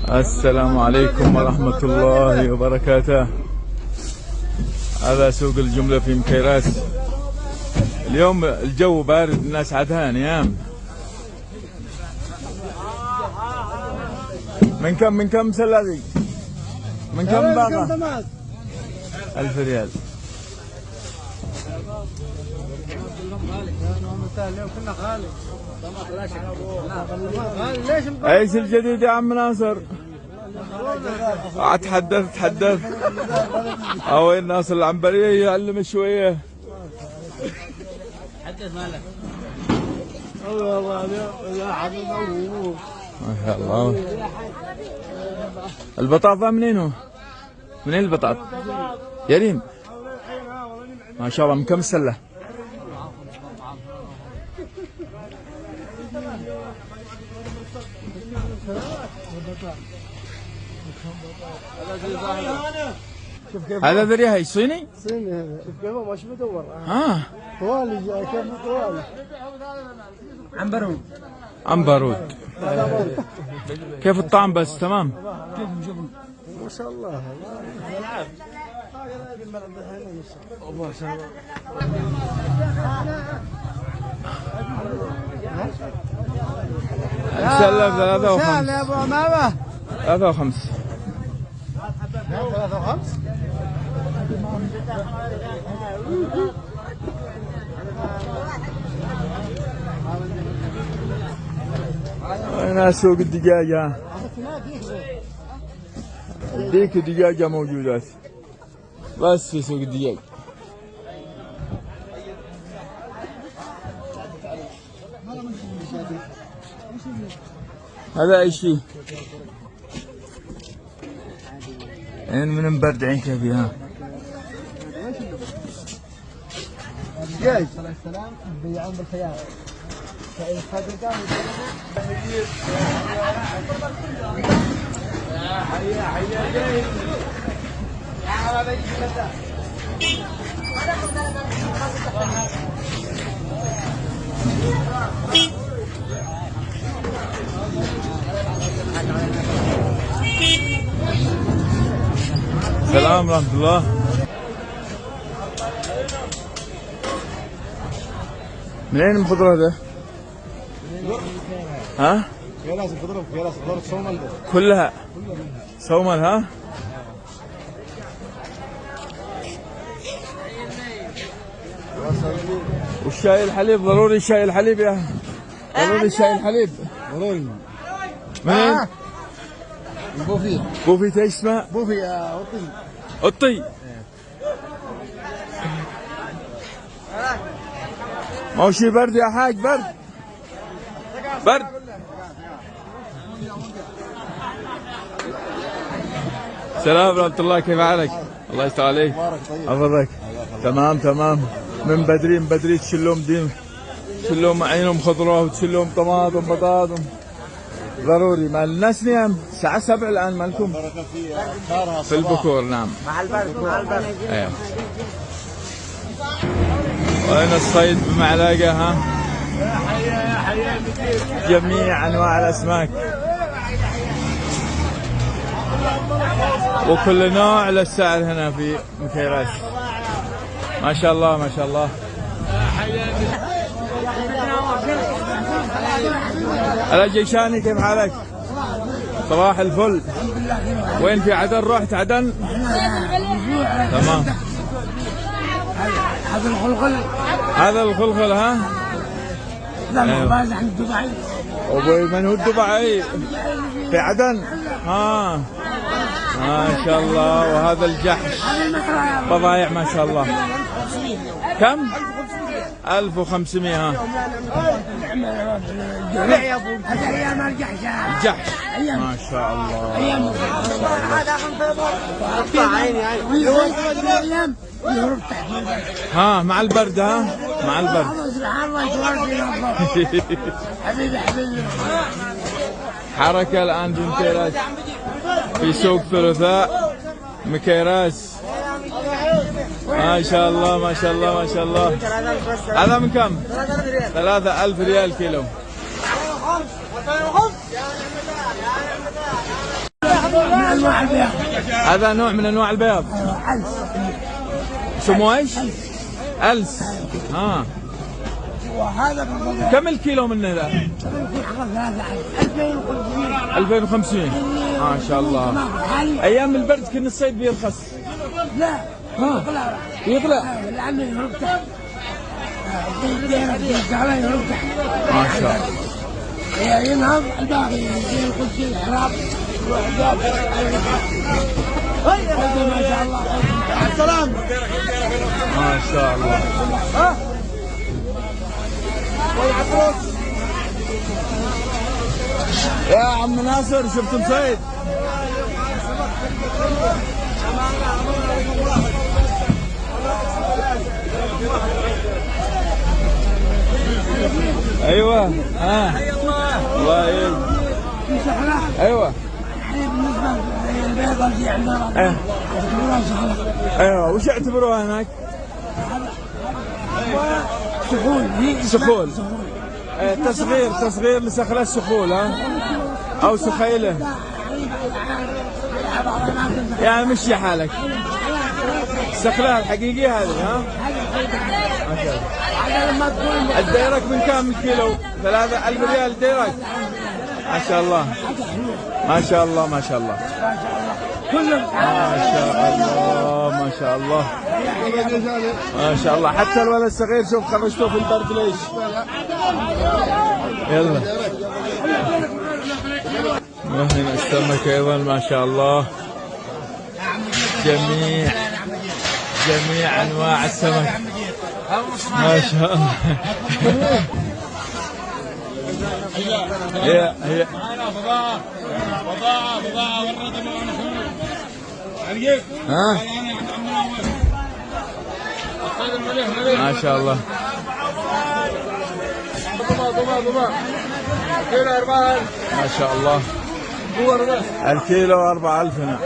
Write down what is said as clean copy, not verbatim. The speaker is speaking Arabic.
السلام عليكم ورحمة الله وبركاته. هذا سوق الجملة في مكيراس. اليوم الجو بارد، الناس عدهان يام. من كم سلة ذي؟ من كم باقة؟ 1000 ريال. ايش الجديد يا عم ناصر؟ تحدث وين ناصر العنبرية يعلم شوية. حدث مالك. ما شاء الله. البطاطا منين هو؟ منين البطاطا؟ يريم ما شاء الله. من كم سلة؟ هذا ذريعة هي صيني؟ صيني هذا. شوف كيف مش مدور. طوالي جاي كيف طوالي. عنبرود. كيف الطعم بس تمام؟ ما شاء الله. ما شاء الله. السلة 3 و5. 3 و5. 3 و5. هنا سوق الدجاجة. ديك الدجاجة موجودات بس في سوق الدجاج. هذا ايش فيه؟ من مبردعين كيفي ها؟ دجاج. السلام بيعون بالخيار. السلام ورحمة الله. منين الخضرة هذا؟ ها؟ فيلاس الخضرة صومال كلها صومال ها؟ والشاي الحليب ضروري. شاي الحليب يا ضروري. شاي الحليب ضروري. منين؟ بوفي ايش اسمه؟ بوفي قطي. ما هو شي برد يا حاج؟ برد. السلام ورحمة الله. كيف حالك؟ الله يستر عليك. حفظك. تمام. من بدري تشلوم عينهم خضرة وتشلوم طماطم بطاطم ضروري. مع الناس نيام الساعة 7 الآن مالكم في البكور. نعم مع البرد. ايوه. وين الصيد بمعلقة ها؟ جميع انواع الاسماك وكل نوع له السعر هنا في مكيراس. ما شاء الله. هلا جيشاني، كيف حالك؟ صباح الفل. وين في عدن؟ رحت عدن؟ تمام. هذا الخلخل ها؟ لا مخباز عند دبي. ابوي من هو الدبي؟ في عدن؟ ما شاء الله. وهذا الجحش بضايع ما شاء الله. كم؟ 1500 ها؟ هذا ايام الجحش. ما شاء الله. ها مع البرد مع البرد. حبيبي حركة الآن في مكيراس في سوق ثلاثاء مكيراس. ما شاء الله. هذا من كم؟ 3000 ريال كيلو. انواع البيض. هذا نوع من انواع البيض. ألس. اسمه ايش؟ ألس. وهذا بالضبط كم الكيلو منه ذا؟ 2500. ما شاء الله. ايام البرد كان الصيد بيرخص. لا يغلى. لانه يرتاح. ما شاء الله. ينهض الباقي يصير كل شيء حرام. ما شاء الله. السلام. ما شاء الله. يا عم ناصر شفت مصيد؟ ايوه الله يعين. ايوه بالنسبه للبيضه اللي عندنا ايوه وش يعتبروها هناك؟ سخول. تصغير لسخله السخول او سخيله. يعني مشي حالك. السخله الحقيقيه هذه ما شاء الله. الديرك من كم الكيلو؟ 3000 ريال الديرك. ما شاء الله. ما شاء الله ما شاء الله. ما شاء الله ما شاء الله. ما شاء الله. حتى الولد الصغير شوف خرجته في البرد ليش؟ يلا. وهنا السمك ايضا ما شاء الله. جميع انواع السمك. ما شاء الله. هي بضاعة ورد ما شاء الله. ما شاء الله. الكيلو 4000 هنا.